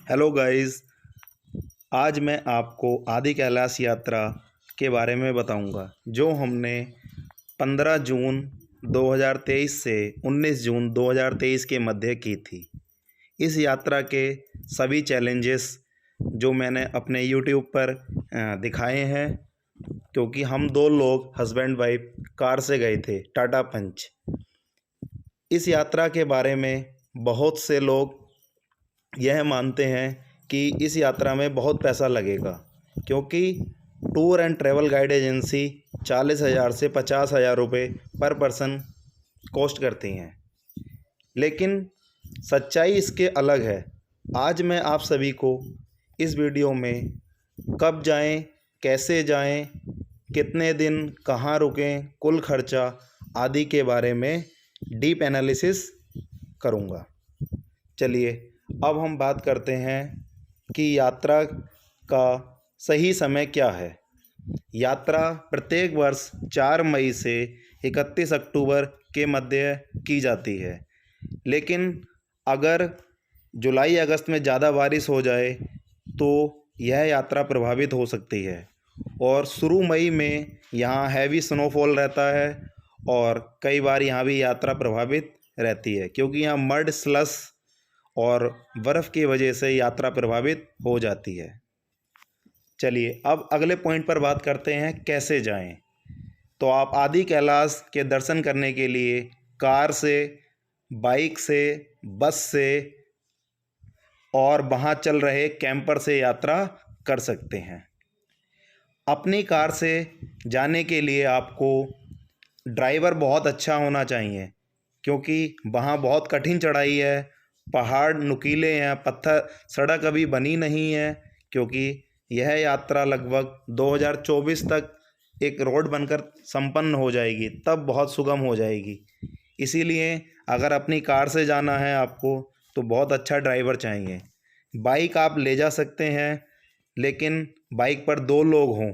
Hello guys. आज मैं आपको आदि कैलाश यात्रा के बारे में बताऊंगा जो हमने 15 जून 2023 से 19 जून 2023 के मध्य की थी। इस यात्रा के सभी चैलेंजेस जो मैंने अपने यूट्यूब पर दिखाए हैं, क्योंकि हम दो लोग हस्बैंड वाइफ कार से गए थे टाटा पंच। इस यात्रा के बारे में बहुत से लोग यह मानते हैं कि इस यात्रा में बहुत पैसा लगेगा, क्योंकि tour and travel guide agency 40,000 से 50,000 रुपये पर पर्सन कॉस्ट करती हैं। लेकिन सच्चाई इसके अलग है। आज मैं आप सभी को इस वीडियो में कब जाएं, कैसे जाएं, कितने दिन कहाँ रुकें, कुल खर्चा आदि के बारे में डीप एनालिसिस करूँगा। चलिए अब हम बात करते हैं कि यात्रा का सही समय क्या है। यात्रा प्रत्येक वर्ष 4 मई से 31 अक्टूबर के मध्य की जाती है, लेकिन अगर जुलाई अगस्त में ज़्यादा बारिश हो जाए तो यह यात्रा प्रभावित हो सकती है। और शुरू मई में यहाँ हैवी स्नोफॉल रहता है और कई बार यहाँ भी यात्रा प्रभावित रहती है, क्योंकि यहाँ मड, स्लस और बर्फ़ की वजह से यात्रा प्रभावित हो जाती है। चलिए अब अगले पॉइंट पर बात करते हैं कैसे जाएं। तो आप आदि कैलाश के दर्शन करने के लिए कार से, बाइक से, बस से और वहाँ चल रहे कैंपर से यात्रा कर सकते हैं। अपनी कार से जाने के लिए आपको ड्राइवर बहुत अच्छा होना चाहिए, क्योंकि वहाँ बहुत कठिन चढ़ाई है, पहाड़ नुकीले हैं, पत्थर सड़क अभी बनी नहीं है, क्योंकि यह यात्रा लगभग 2024 तक एक रोड बनकर संपन्न हो जाएगी, तब बहुत सुगम हो जाएगी। इसीलिए अगर अपनी कार से जाना है आपको तो बहुत अच्छा ड्राइवर चाहिए। बाइक आप ले जा सकते हैं, लेकिन बाइक पर 2 लोग हों।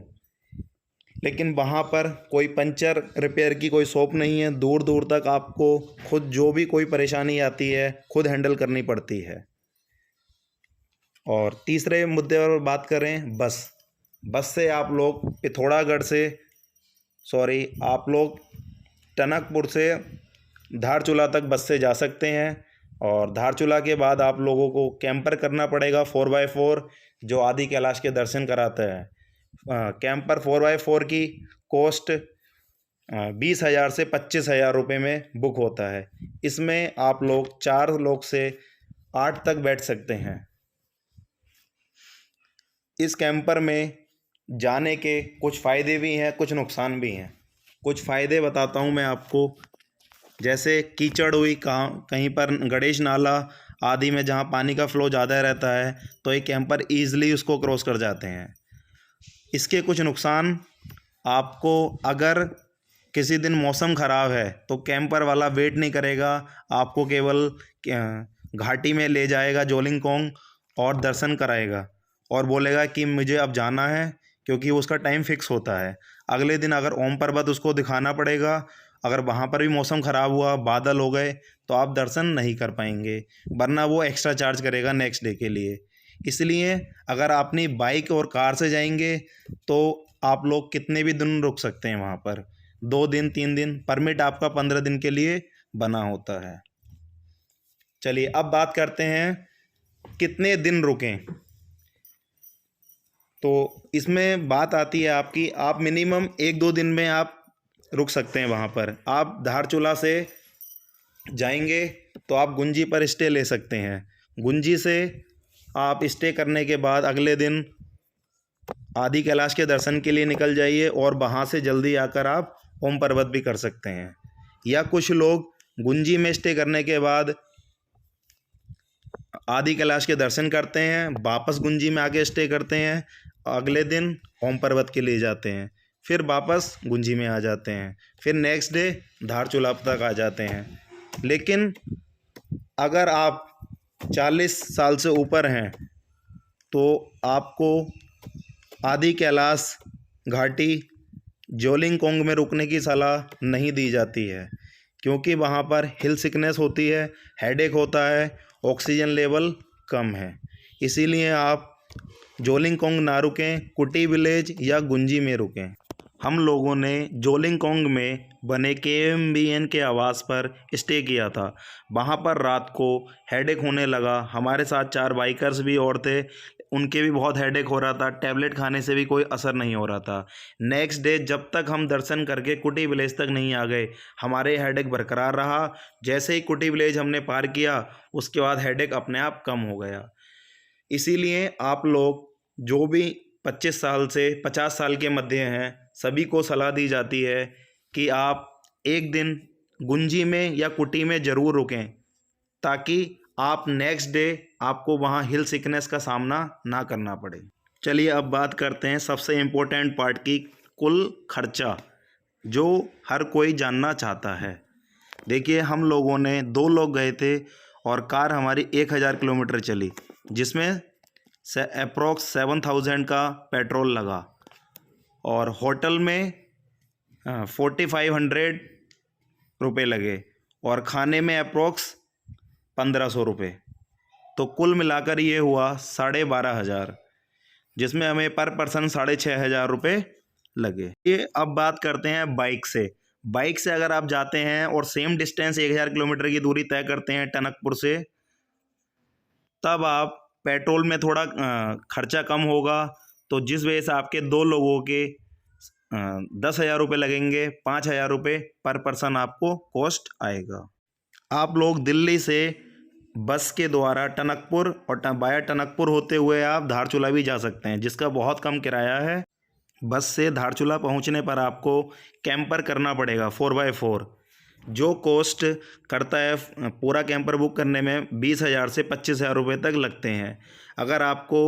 लेकिन वहाँ पर कोई पंचर रिपेयर की कोई शॉप नहीं है, दूर दूर तक आपको खुद जो भी कोई परेशानी आती है खुद हैंडल करनी पड़ती है। और तीसरे मुद्दे पर बात करें बस से आप लोग आप लोग टनकपुर से धारचूला तक बस से जा सकते हैं। और धारचूला के बाद आप लोगों को कैंपर करना पड़ेगा 4x4, जो आदि कैलाश के दर्शन कराता है। कैंपर 4x4 की कॉस्ट 20,000 से 25,000 रुपये में बुक होता है। इसमें आप लोग 4 लोग से 8 तक बैठ सकते हैं। इस कैंपर में जाने के कुछ फ़ायदे भी हैं, कुछ नुकसान भी हैं। कुछ फ़ायदे बताता हूँ मैं आपको। जैसे कीचड़ हुई, कहीं पर गणेश नाला आदि में जहाँ पानी का फ़्लो ज़्यादा रहता है तो ये कैंपर ईज़िली उसको क्रॉस कर जाते हैं। इसके कुछ नुकसान, आपको अगर किसी दिन मौसम ख़राब है तो कैंपर वाला वेट नहीं करेगा, आपको केवल घाटी में ले जाएगा जोलिंगकोंग और दर्शन कराएगा और बोलेगा कि मुझे अब जाना है, क्योंकि उसका टाइम फिक्स होता है। अगले दिन अगर ओम पर्वत उसको दिखाना पड़ेगा। अगर वहाँ पर भी मौसम ख़राब हुआ, बादल हो गए, तो आप दर्शन नहीं कर पाएंगे, वरना वो एक्स्ट्रा चार्ज करेगा नेक्स्ट डे के लिए। इसलिए अगर अपनी बाइक और कार से जाएंगे तो आप लोग कितने भी दिन रुक सकते हैं वहाँ पर, 2 दिन 3 दिन, परमिट आपका 15 दिन के लिए बना होता है। चलिए अब बात करते हैं कितने दिन रुकें। तो इसमें बात आती है आपकी, आप मिनिमम 1-2 दिन में आप रुक सकते हैं वहाँ पर। आप धारचूला से जाएंगे तो आप गुंजी पर स्टे ले सकते हैं। गुंजी से आप स्टे करने के बाद अगले दिन आदि कैलाश के दर्शन के लिए निकल जाइए और वहाँ से जल्दी आकर आप ओम पर्वत भी कर सकते हैं। या कुछ लोग गुंजी में स्टे करने के बाद आदि कैलाश के दर्शन करते हैं, वापस गुंजी में आके स्टे करते हैं, अगले दिन ओम पर्वत के लिए जाते हैं, फिर वापस गुंजी में आ जाते हैं, फिर नेक्स्ट डे धारचूला तक आ जाते हैं। लेकिन अगर आप 40 साल से ऊपर हैं तो आपको आदि कैलाश घाटी जोलिंगकोंग में रुकने की सलाह नहीं दी जाती है, क्योंकि वहाँ पर हिल सिकनेस होती है, हेडेक होता है, ऑक्सीजन लेवल कम है। इसीलिए आप जोलिंगकोंग ना रुकें, कुटी विलेज या गुंजी में रुकें। हम लोगों ने जोलिंगकोंग में बने KMBN के आवास पर स्टे किया था। वहाँ पर रात को हेडेक होने लगा। हमारे साथ 4 बाइकर्स भी और थे, उनके भी बहुत हेडेक हो रहा था। टैबलेट खाने से भी कोई असर नहीं हो रहा था। नेक्स्ट डे जब तक हम दर्शन करके कुटी विलेज तक नहीं आ गए, हमारे हेडेक बरकरार रहा। जैसे ही कुटी विलेज हमने पार किया, उसके बाद हेडेक अपने आप कम हो गया। इसीलिए आप लोग जो भी 25 साल से 50 साल के मध्य हैं, सभी को सलाह दी जाती है कि आप एक दिन गुंजी में या कुटी में ज़रूर रुकें, ताकि आप नेक्स्ट डे आपको वहाँ हिल सिकनेस का सामना ना करना पड़े। चलिए अब बात करते हैं सबसे इम्पोर्टेंट पार्ट की, कुल खर्चा, जो हर कोई जानना चाहता है। देखिए, हम लोगों ने 2 लोग गए थे और कार हमारी 1000 किलोमीटर चली, जिसमें से अप्रॉक्स 7000 का पेट्रोल लगा और होटल में 4500 रुपये लगे और खाने में अप्रॉक्स 1500 रुपये। तो कुल मिलाकर ये हुआ 12,500, जिसमें हमें पर पर्सन 6500 रुपये लगे। ये अब बात करते हैं बाइक से। बाइक से अगर आप जाते हैं और सेम डिस्टेंस 1000 किलोमीटर की दूरी तय करते हैं टनकपुर से, तब आप पेट्रोल में थोड़ा खर्चा कम होगा। तो जिस वजह से आपके 2 लोगों के 10,000 रुपये लगेंगे, 5,000 रुपये पर पर्सन आपको कॉस्ट आएगा। आप लोग दिल्ली से बस के द्वारा टनकपुर और बाया टनकपुर होते हुए आप धारचूला भी जा सकते हैं, जिसका बहुत कम किराया है। बस से धारचूला पहुंचने पर आपको कैंपर करना पड़ेगा 4x4, जो कॉस्ट करता है पूरा कैंपर बुक करने में 20,000 से 25,000 रुपये तक लगते हैं। अगर आपको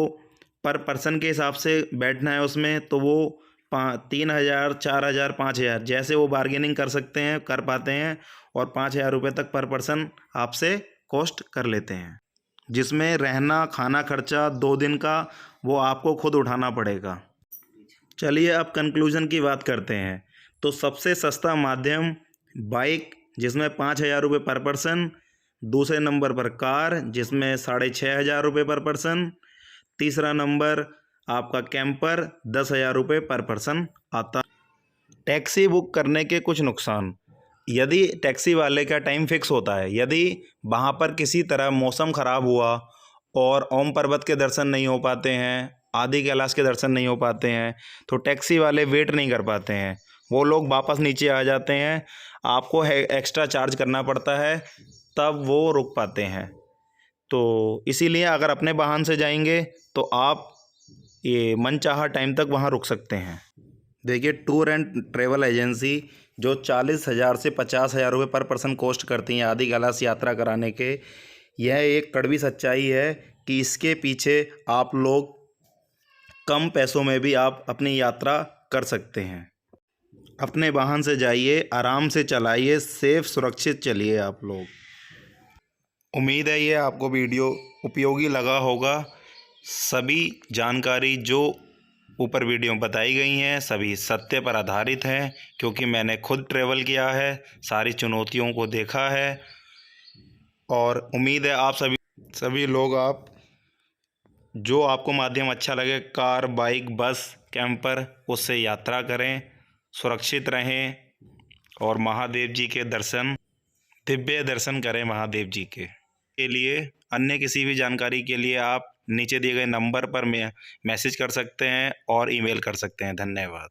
पर पर्सन के हिसाब से बैठना है उसमें, तो वो 3,000, 4,000, 5,000 जैसे वो बार्गेनिंग कर सकते हैं, कर पाते हैं, और 5,000 रुपये तक पर पर्सन आपसे कॉस्ट कर लेते हैं, जिसमें रहना खाना खर्चा 2 दिन का वो आपको खुद उठाना पड़ेगा। चलिए अब कंक्लूजन की बात करते हैं। तो सबसे सस्ता माध्यम बाइक, जिसमें 5,000 रुपये पर पर्सन। दूसरे नंबर पर कार, जिसमें 6,500 रुपये पर पर्सन। तीसरा नंबर आपका कैंपर, 10,000 रुपये पर पर्सन आता। टैक्सी बुक करने के कुछ नुकसान। यदि टैक्सी वाले का टाइम फिक्स होता है, यदि वहाँ पर किसी तरह मौसम ख़राब हुआ और ओम पर्वत के दर्शन नहीं हो पाते हैं, आदि कैलाश के दर्शन नहीं हो पाते हैं, तो टैक्सी वाले वेट नहीं कर पाते हैं, वो लोग वापस नीचे आ जाते हैं। आपको एक्स्ट्रा चार्ज करना पड़ता है, तब वो रुक पाते हैं। तो इसीलिए अगर अपने वाहन से जाएंगे तो आप ये मनचाहा टाइम तक वहाँ रुक सकते हैं। देखिए, टूर एंड ट्रेवल एजेंसी जो 40,000 से 50,000 रुपये पर पर्सन कॉस्ट करती हैं आदि कैलाश यात्रा कराने के, यह एक कड़वी सच्चाई है कि इसके पीछे आप लोग कम पैसों में भी आप अपनी यात्रा कर सकते हैं। अपने वाहन से जाइए, आराम से चलाइए, सेफ सुरक्षित चलिए आप लोग। उम्मीद है ये आपको वीडियो उपयोगी लगा होगा। सभी जानकारी जो ऊपर वीडियो में बताई गई हैं सभी सत्य पर आधारित हैं, क्योंकि मैंने खुद ट्रैवल किया है, सारी चुनौतियों को देखा है, और उम्मीद है आप सभी लोग आप जो आपको माध्यम अच्छा लगे, कार, बाइक, बस, कैंपर, उससे यात्रा करें, सुरक्षित रहें और महादेव जी के दर्शन, दिव्य दर्शन करें महादेव जी के लिए। अन्य किसी भी जानकारी के लिए आप नीचे दिए गए नंबर पर मैसेज कर सकते हैं और ईमेल कर सकते हैं। धन्यवाद।